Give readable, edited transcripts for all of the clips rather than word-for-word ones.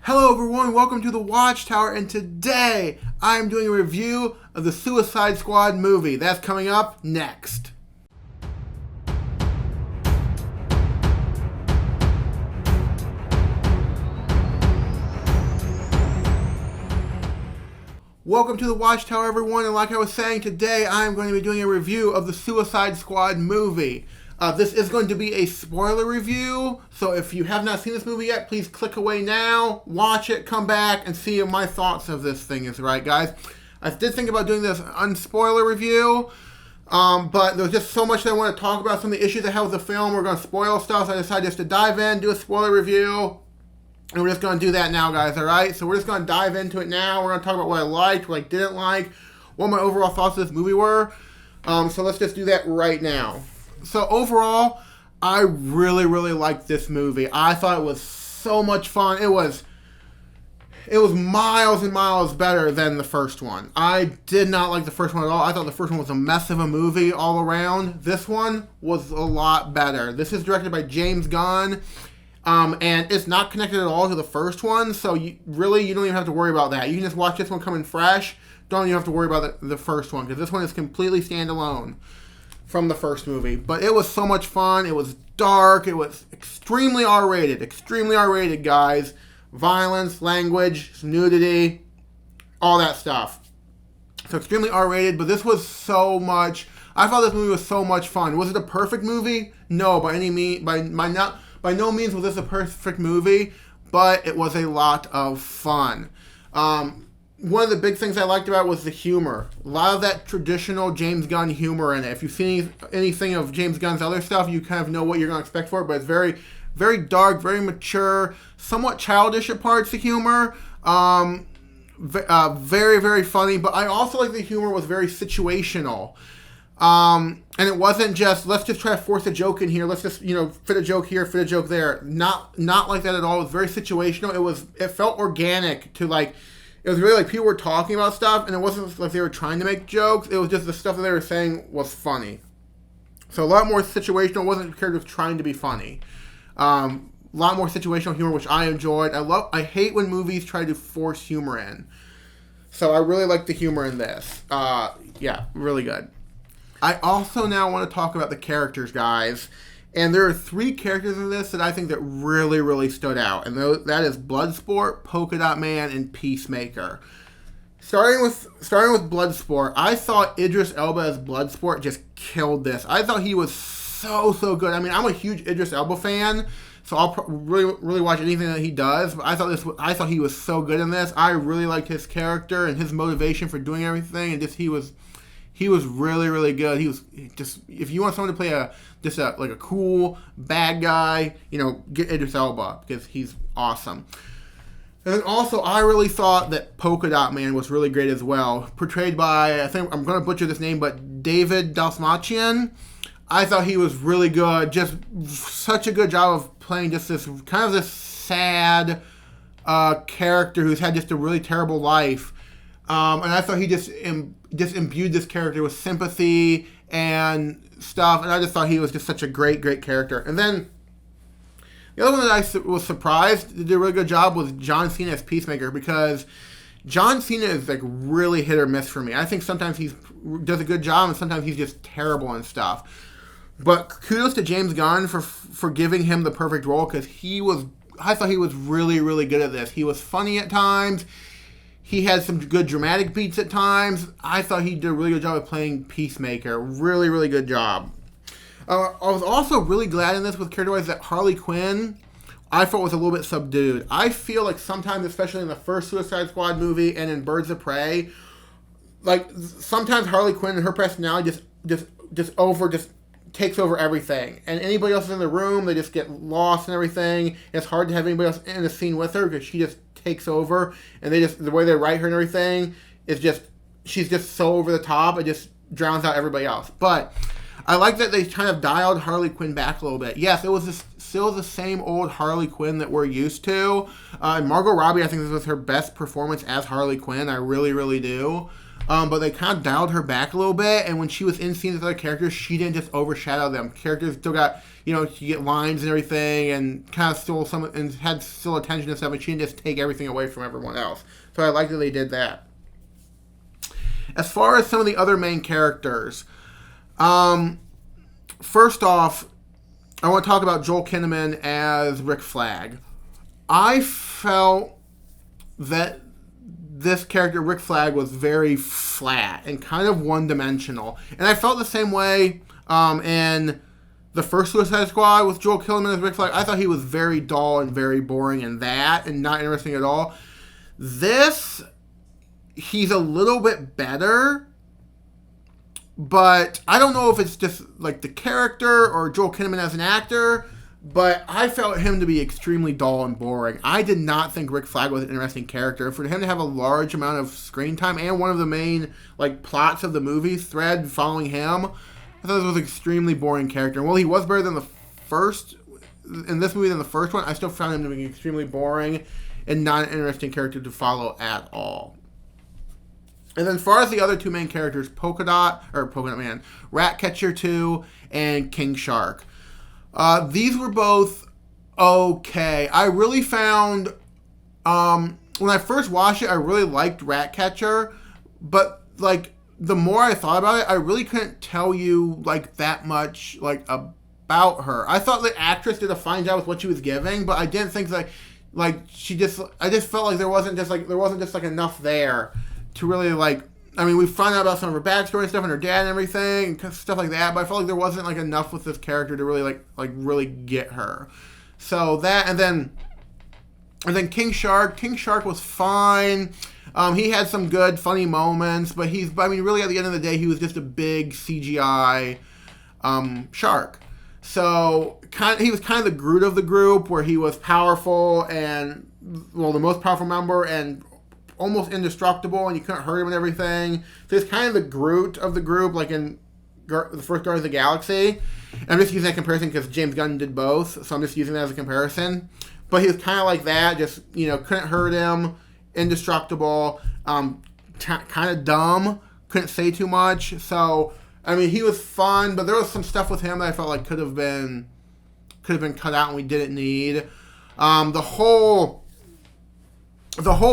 Hello everyone, welcome to the Watchtower, and today I'm doing a review of the Suicide Squad movie. That's coming up next. Welcome to the Watchtower everyone, and like I was saying, today I'm going to be doing a review of the Suicide Squad movie. This is going to be a spoiler review, so if you have not seen this movie yet, please click away now, watch it, come back, and see if my thoughts of this thing is right, guys. I did think about doing this unspoiler review, but there was just so much that I want to talk about, some of the issues I have with the film. We're going to spoil stuff, so I decided just to dive in, do a spoiler review, and we're just going to do that now, guys, alright? So we're just going to dive into it now. We're going to talk about what I liked, what I didn't like, what my overall thoughts of this movie were. So let's just do that right now. So overall, I really liked this movie. I thought it was so much fun. It was miles and miles better than the first one. I did not like the first one at all. I thought the first one was a mess of a movie all around. This one was a lot better. This is directed by James Gunn, and it's not connected at all to the first one, so you don't even have to worry about that. You can just watch this one coming fresh. Don't even have to worry about the first one, because this one is completely standalone from the first movie. But it was so much fun. It was dark. It was extremely R-rated. Extremely R-rated, guys. Violence, language, nudity, all that stuff. So extremely R-rated, but this was so much... I thought this movie was so much fun. Was it a perfect movie? No, by no means was this a perfect movie, but it was a lot of fun. One of the big things I liked about it was the humor. A lot of that traditional James Gunn humor in it. If you've seen anything of James Gunn's other stuff, you kind of know what you're going to expect for it, but it's very, very dark, very mature, somewhat childish at parts, the humor. Very, very funny, but I also like the humor was very situational. And it wasn't just, let's just try to force a joke in here, let's just, fit a joke here, fit a joke there. Not like that at all. It was very situational. It felt organic to it was really like people were talking about stuff, and it wasn't like they were trying to make jokes. It was just the stuff that they were saying was funny. So a lot more situational. It wasn't characters trying to be funny. A lot more situational humor, which I enjoyed. I hate when movies try to force humor in. So I really like the humor in this. Yeah, really good. I also now want to talk about the characters, guys. And there are three characters in this that I think that really stood out. And that is Bloodsport, Polka Dot Man, and Peacemaker. Starting with Bloodsport, I thought Idris Elba as Bloodsport just killed this. I thought he was so good. I mean, I'm a huge Idris Elba fan, so I'll really watch anything that he does. But I thought he was so good in this. I really liked his character and his motivation for doing everything, and just he was really good. He was just, if you want someone to play a cool bad guy, get Idris Elba, because he's awesome. And then also, I really thought that Polka Dot Man was really great as well. Portrayed by, I think, I'm going to butcher this name, but David Dalsmachian. I thought he was really good. Just such a good job of playing just this kind of this sad character who's had just a really terrible life. And I thought he just imbued this character with sympathy and stuff, and I just thought he was just such a great character. And then the other one that I was surprised did a really good job was John Cena as Peacemaker, because John Cena is really hit or miss for me. I think sometimes he does a good job, and sometimes he's just terrible and stuff. But kudos to James Gunn for giving him the perfect role, because I thought he was really good at this. He was funny at times. He had some good dramatic beats at times. I thought he did a really good job of playing Peacemaker. Really good job. I was also really glad in this with character-wise that Harley Quinn, I thought, was a little bit subdued. I feel like sometimes, especially in the first Suicide Squad movie and in Birds of Prey, sometimes Harley Quinn and her personality just takes over everything. And anybody else is in the room, they just get lost and everything. It's hard to have anybody else in the scene with her, because she just takes over, and the way they write her and everything is she's just so over the top, it just drowns out everybody else. But I like that they kind of dialed Harley Quinn back a little bit. Yes, it was still the same old Harley Quinn that we're used to. And Margot Robbie, I think this was her best performance as Harley Quinn. I really do. But they kind of dialed her back a little bit, and when she was in scenes with other characters, she didn't just overshadow them. Characters still got, she get lines and everything, and kind of stole some, and had still attention and stuff, and she didn't just take everything away from everyone else. So I like that they did that. As far as some of the other main characters, first off, I want to talk about Joel Kinnaman as Rick Flag. I felt that this character, Rick Flag, was very flat and kind of one-dimensional. And I felt the same way in the first Suicide Squad with Joel Kinnaman as Rick Flag. I thought he was very dull and very boring in that and not interesting at all. This, he's a little bit better, but I don't know if it's just like the character or Joel Kinnaman as an actor, but I felt him to be extremely dull and boring. I did not think Rick Flag was an interesting character. For him to have a large amount of screen time and one of the main plots of the movie thread following him, I thought this was an extremely boring character. And while he was better than the first, in this movie than the first one, I still found him to be extremely boring and not an interesting character to follow at all. And then as far as the other two main characters, Polka Dot Man, Ratcatcher 2, and King Shark. These were both okay. I really found, when I first watched it, I really liked Ratcatcher, but, the more I thought about it, I really couldn't tell you, that much, about her. I thought the actress did a fine job with what she was giving, but I didn't think, I just felt like there wasn't just enough there to really, we found out about some of her backstory and stuff and her dad and everything and stuff like that, but I felt like there wasn't, enough with this character to really, really get her. So that, and then King Shark was fine. He had some good, funny moments, but really at the end of the day, he was just a big CGI, shark. So, he was kind of the Groot of the group, where he was powerful and, the most powerful member and almost indestructible, and you couldn't hurt him and everything. So he's kind of the Groot of the group, in the first Guardians of the Galaxy. And I'm just using that comparison because James Gunn did both, so I'm just using that as a comparison. But he was kind of like that, just, couldn't hurt him, indestructible, kind of dumb, couldn't say too much. So, he was fun, but there was some stuff with him that I felt like could have been cut out and we didn't need. The whole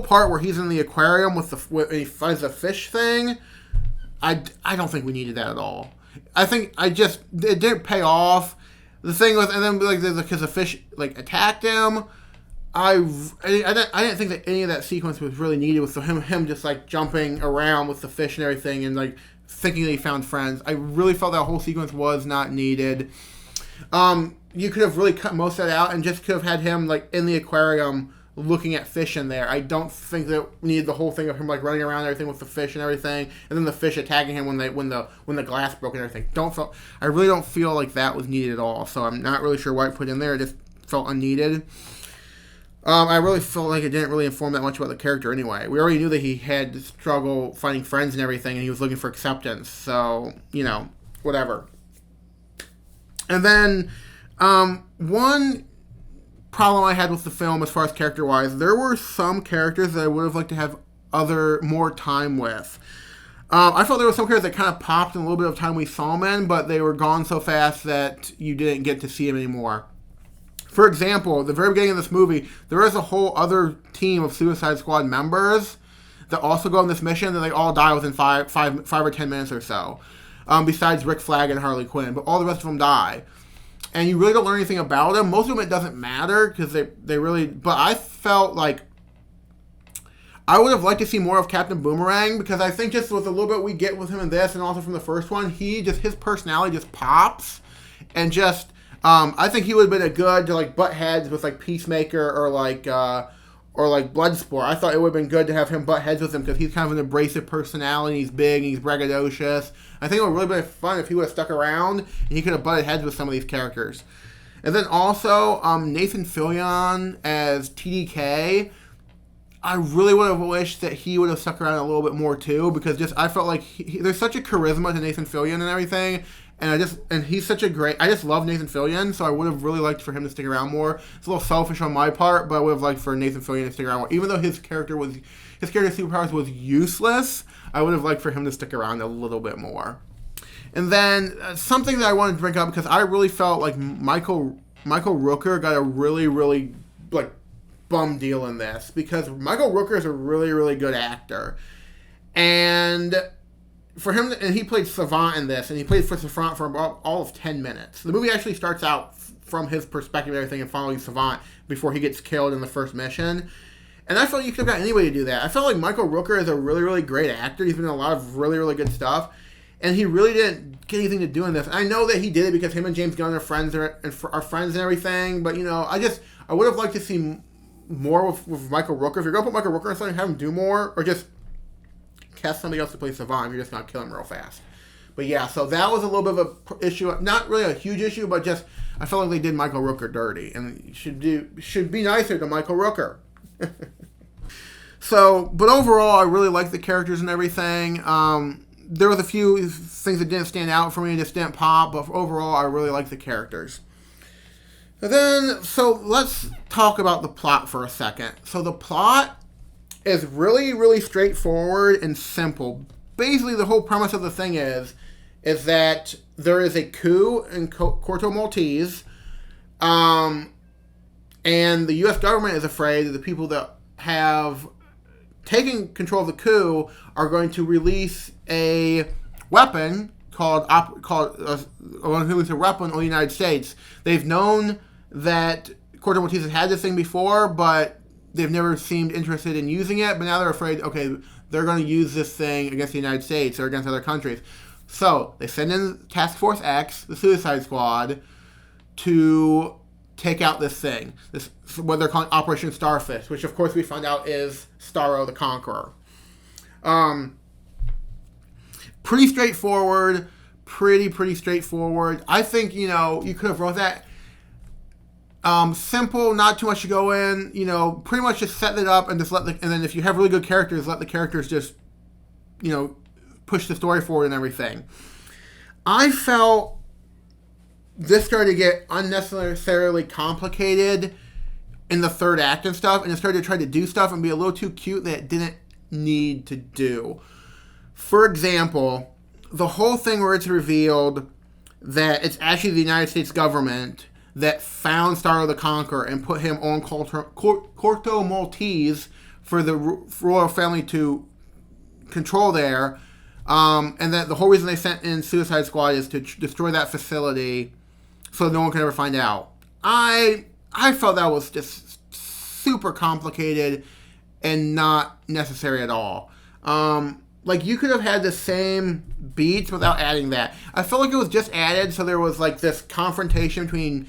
part where he's in the aquarium when he finds the fish thing, I don't think we needed that at all. I think it didn't pay off. The thing was, and then because the fish attacked him, I didn't think that any of that sequence was really needed with him just jumping around with the fish and everything and thinking that he found friends. I really felt that whole sequence was not needed. You could have really cut most of that out and just could have had him in the aquarium looking at fish in there. I don't think that we needed the whole thing of him running around and everything with the fish and everything, and then the fish attacking him when the glass broke and everything. I really don't feel like that was needed at all. So I'm not really sure why I put it in there. It just felt unneeded. I really felt like it didn't really inform that much about the character anyway. We already knew that he had to struggle finding friends and everything, and he was looking for acceptance. So whatever. And then one problem I had with the film as far as character-wise, there were some characters that I would have liked to have more time with. I felt there were some characters that kind of popped in a little bit of time we saw them in, but they were gone so fast that you didn't get to see them anymore. For example, at the very beginning of this movie, there is a whole other team of Suicide Squad members that also go on this mission, and they all die within 5 or 10 minutes or so, besides Rick Flag and Harley Quinn, but all the rest of them die. And you really don't learn anything about them. Most of them it doesn't matter because they really... But I felt like I would have liked to see more of Captain Boomerang, because I think just with a little bit we get with him in this and also from the first one, his personality just pops. And just... I think he would have been a good to butt heads with Peacemaker or Bloodsport. I thought it would have been good to have him butt heads with him because he's kind of an abrasive personality. He's big, and he's braggadocious. I think it would have really been fun if he would have stuck around and he could have butted heads with some of these characters. And then also Nathan Fillion as TDK. I really would have wished that he would have stuck around a little bit more too, because I felt like there's such a charisma to Nathan Fillion and everything, And he's such a great. I just love Nathan Fillion, so I would have really liked for him to stick around more. It's a little selfish on my part, but I would have liked for Nathan Fillion to stick around more. Even though his character superpowers was useless, I would have liked for him to stick around a little bit more. And then something that I wanted to bring up, because I really felt like Michael Rooker got a really, really like bum deal in this, because Michael Rooker is a really, really good actor, and for him, and he played Savant in this, and he played for Savant for about all of 10 minutes. The movie actually starts out from his perspective and everything, and following Savant before he gets killed in the first mission. And I felt you could have got any way to do that. I felt like Michael Rooker is a really, really great actor. He's been in a lot of really, really good stuff, and he really didn't get anything to do in this. And I know that he did it because him and James Gunn are friends and everything, but, you know, I would have liked to see more with Michael Rooker. If you're going to put Michael Rooker in something, have him do more, or just cast somebody else to play Savant. You're just going to kill him real fast. But yeah, so that was a little bit of an issue. Not really a huge issue, but just I felt like they did Michael Rooker dirty, and should be nicer to Michael Rooker. So, but overall, I really liked the characters and everything. There was a few things that didn't stand out for me, just didn't pop, but overall, I really liked the characters. And then, so let's talk about the plot for a second. So the plot is really, really straightforward and simple. Basically, the whole premise of the thing is that there is a coup in Corto Maltese, and the U.S. government is afraid that the people that have taken control of the coup are going to release a weapon called a weapon on the United States. They've known that Corto Maltese has had this thing before, but they've never seemed interested in using it, but now they're afraid, okay, they're going to use this thing against the United States or against other countries. So they send in Task Force X, the Suicide Squad, to take out this thing. This, what they're calling Operation Starfish, which of course we find out is Starro the Conqueror. Pretty straightforward. Pretty straightforward. I think, you could have wrote that. Simple, not too much to go in, pretty much just set it up and just and then if you have really good characters, let the characters just, push the story forward and everything. I felt this started to get unnecessarily complicated in the third act and stuff, and it started to try to do stuff and be a little too cute that it didn't need to do. For example, the whole thing where it's revealed that it's actually the United States government that found Starro the Conqueror and put him on Corto Maltese for the royal family to control there, and that the whole reason they sent in Suicide Squad is to destroy that facility so no one can ever find out. I felt that was just super complicated and not necessary at all. You could have had the same beats without adding that. I felt like it was just added so there was this confrontation between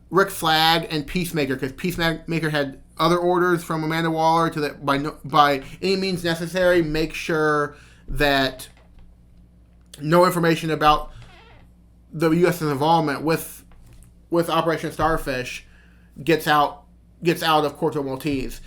Rick Flag and Peacemaker, because Peacemaker had other orders from Amanda Waller to that by any means necessary make sure that no information about the U.S.'s involvement with Operation Starfish gets out of Corto Maltese.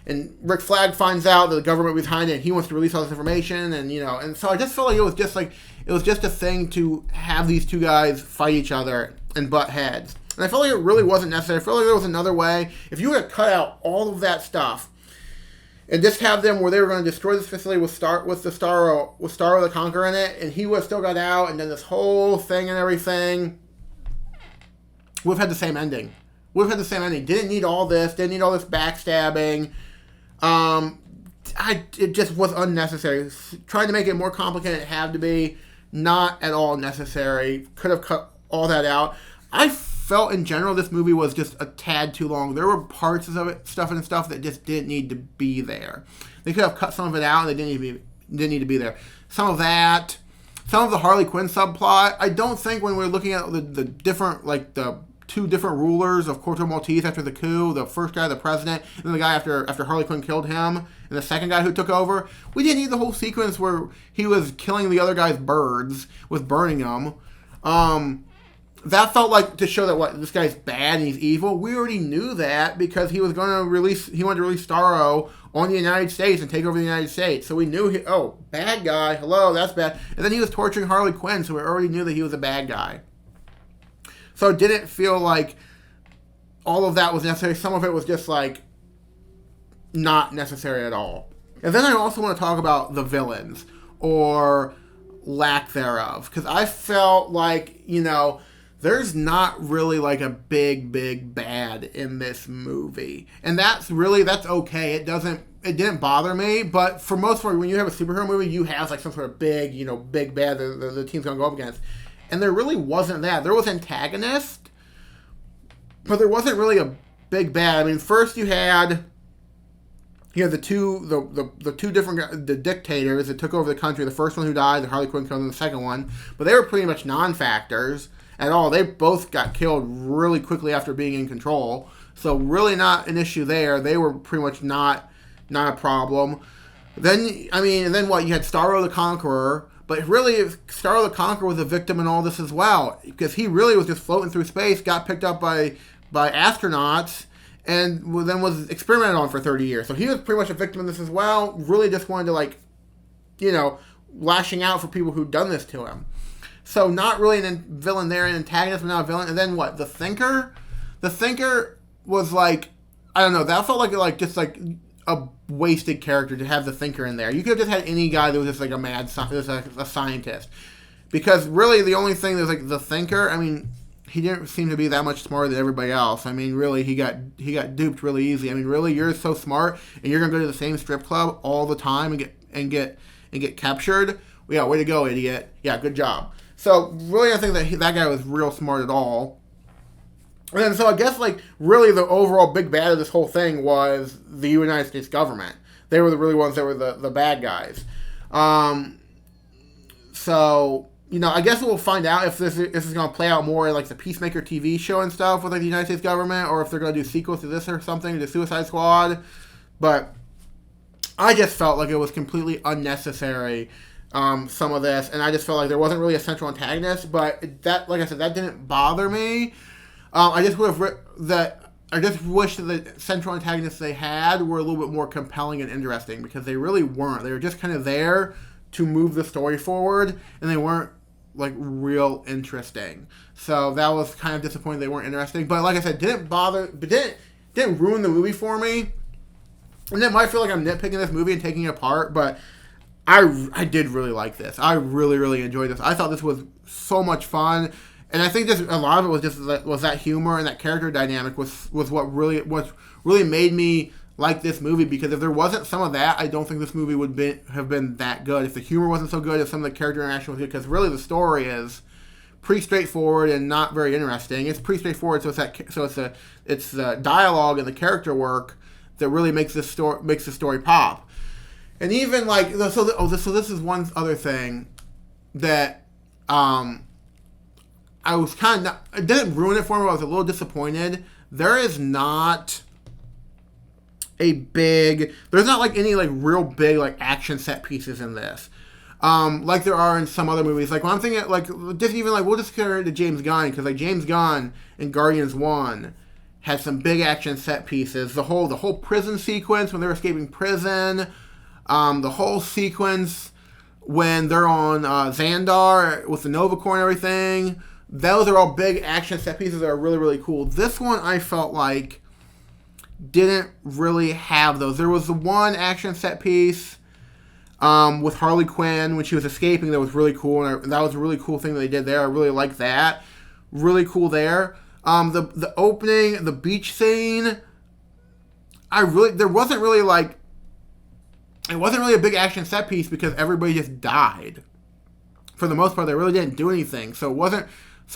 And Rick Flag finds out that the government was behind it, and he wants to release all this information, and so I just felt like it was just a thing to have these two guys fight each other and butt heads. And I felt like it really wasn't necessary. I felt like there was another way. If you would have cut out all of that stuff and just have them where they were going to destroy this facility with Starro the Conqueror in it, and he would have still got out, and then this whole thing and everything, we'd have had the same ending. Didn't need all this. Didn't need all this backstabbing. It just was unnecessary. Trying to make it more complicated than it had to be. Not at all necessary. Could have cut all that out. I felt in general this movie was just a tad too long. There were parts of it, stuff that just didn't need to be there. They could have cut some of it out, and they didn't need to be there. Some of the Harley Quinn subplot. I don't think when we're looking at the different, the two different rulers of Corto Maltese after the coup, the first guy, the president, and then the guy after Harley Quinn killed him, and the second guy who took over, we didn't need the whole sequence where he was killing the other guy's birds with burning them. that felt like to show that what this guy's bad and he's evil. We already knew that because he wanted to release Starro on the United States and take over the United States. So we knew bad guy. Hello, that's bad. And then he was torturing Harley Quinn, so we already knew that he was a bad guy. So it didn't feel like all of that was necessary. Some of it was just like not necessary at all. And then I also want to talk about the villains or lack thereof, because I felt like, there's not really like a big bad in this movie, and that's okay. It didn't bother me, but for most part, when you have a superhero movie, you have like some sort of big bad the team's gonna go up against, and there really wasn't that. There was antagonist, but there wasn't really a big bad. I mean, first you had the two different the dictators that took over the country. The first one who died, the Harley Quinn, comes in the second one, but they were pretty much non-factors at all. They both got killed really quickly after being in control, so really not an issue there. They were pretty much not a problem. Then what? You had Starro the Conqueror, but really Starro the Conqueror was a victim in all this as well, because he really was just floating through space, got picked up by astronauts, and then was experimented on for 30 years. So he was pretty much a victim in this as well. Really just wanted to lashing out for people who'd done this to him. So not really a villain there, an antagonist, but not a villain. And then what? The Thinker? The Thinker was like, I don't know, that felt like just like a wasted character to have the Thinker in there. You could have just had any guy that was just like a scientist. Because really the only thing that was like the Thinker, I mean, he didn't seem to be that much smarter than everybody else. I mean, really, he got duped really easy. I mean, really, you're so smart, and you're gonna go to the same strip club all the time and get captured. Yeah, way to go, idiot. Yeah, good job. So really, I think that guy was real smart at all. And then, so I guess really the overall big bad of this whole thing was the United States government. They were the really ones that were the bad guys. So. I guess we'll find out if this is going to play out more like the Peacemaker TV show and stuff with the United States government, or if they're going to do sequels to this or something, to Suicide Squad. But I just felt like it was completely unnecessary, some of this, and I just felt like there wasn't really a central antagonist. But that, like I said, that didn't bother me. I just wish that the central antagonists they had were a little bit more compelling and interesting, because they really weren't. They were just kind of there to move the story forward, and they weren't real interesting. So that was kind of disappointing they weren't interesting. But like I said, didn't ruin the movie for me. And it might feel like I'm nitpicking this movie and taking it apart, but I did really like this. I really, really enjoyed this. I thought this was so much fun. And I think a lot of it was that humor and that character dynamic was what really made me like this movie, because if there wasn't some of that, I don't think this movie would have been that good. If the humor wasn't so good, if some of the character interaction was good, because really the story is pretty straightforward and not very interesting. It's pretty straightforward, so it's the dialogue and the character work that really makes the story pop. And even this is one other thing that I was kind of it didn't ruin it for me, but I was a little disappointed. There is not there's not any real big action set pieces in this, like there are in some other movies. When I'm thinking we'll just compare it to James Gunn, because James Gunn in Guardians 1 had some big action set pieces. The whole prison sequence when they're escaping prison, the whole sequence when they're on Xandar with the Nova Corps and everything. Those are all big action set pieces that are really, really cool. This one I felt like didn't really have those. There was the one action set piece with Harley Quinn when she was escaping that was really cool, and that was a really cool thing that they did there. I really liked that. Really cool there. The opening, the beach scene, it wasn't really a big action set piece, because everybody just died. For the most part, they really didn't do anything. So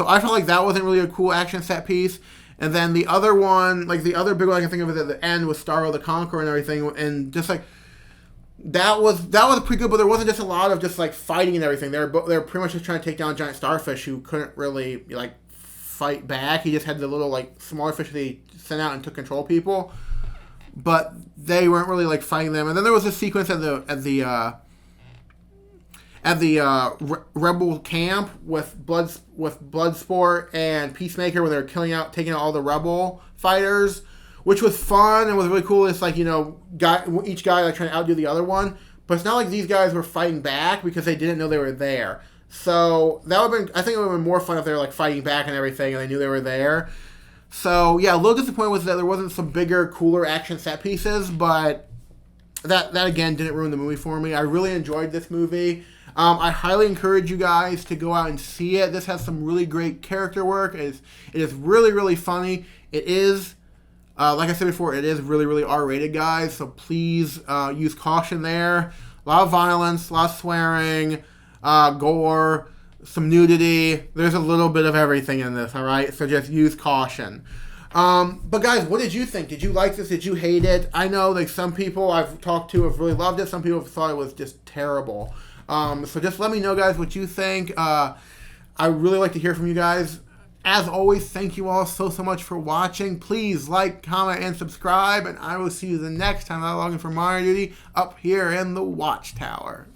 I felt like that wasn't really a cool action set piece. And then the other one, the other big one I can think of is at the end with Starro the Conqueror and everything, and just that was pretty good, but there wasn't just a lot of just fighting and everything. They were pretty much just trying to take down a giant starfish who couldn't really fight back. He just had the little smaller fish that he sent out and took control of people, but they weren't really fighting them. And then there was a sequence at Rebel camp with Bloodsport and Peacemaker, where they're taking out all the Rebel fighters, which was fun and was really cool. It's like, each guy like trying to outdo the other one, but it's not like these guys were fighting back because they didn't know they were there. So that would have been, I think it would have been more fun if they were like fighting back and everything and they knew they were there. So yeah, a little disappointed was that there wasn't some bigger, cooler action set pieces, but that again didn't ruin the movie for me. I really enjoyed this movie. I highly encourage you guys to go out and see it. This has some really great character work. It is really, really funny. It is, like I said before, it is really, really R-rated, guys. So please use caution there. A lot of violence, a lot of swearing, gore, some nudity. There's a little bit of everything in this, all right? So just use caution. But guys, what did you think? Did you like this? Did you hate it? I know like some people I've talked to have really loved it. Some people have thought it was just terrible. So just let me know, guys, what you think. I really like to hear from you guys. As always, thank you all so much for watching. Please like, comment, and subscribe, and I will see you the next time I'm logging for Mario Duty up here in the Watchtower.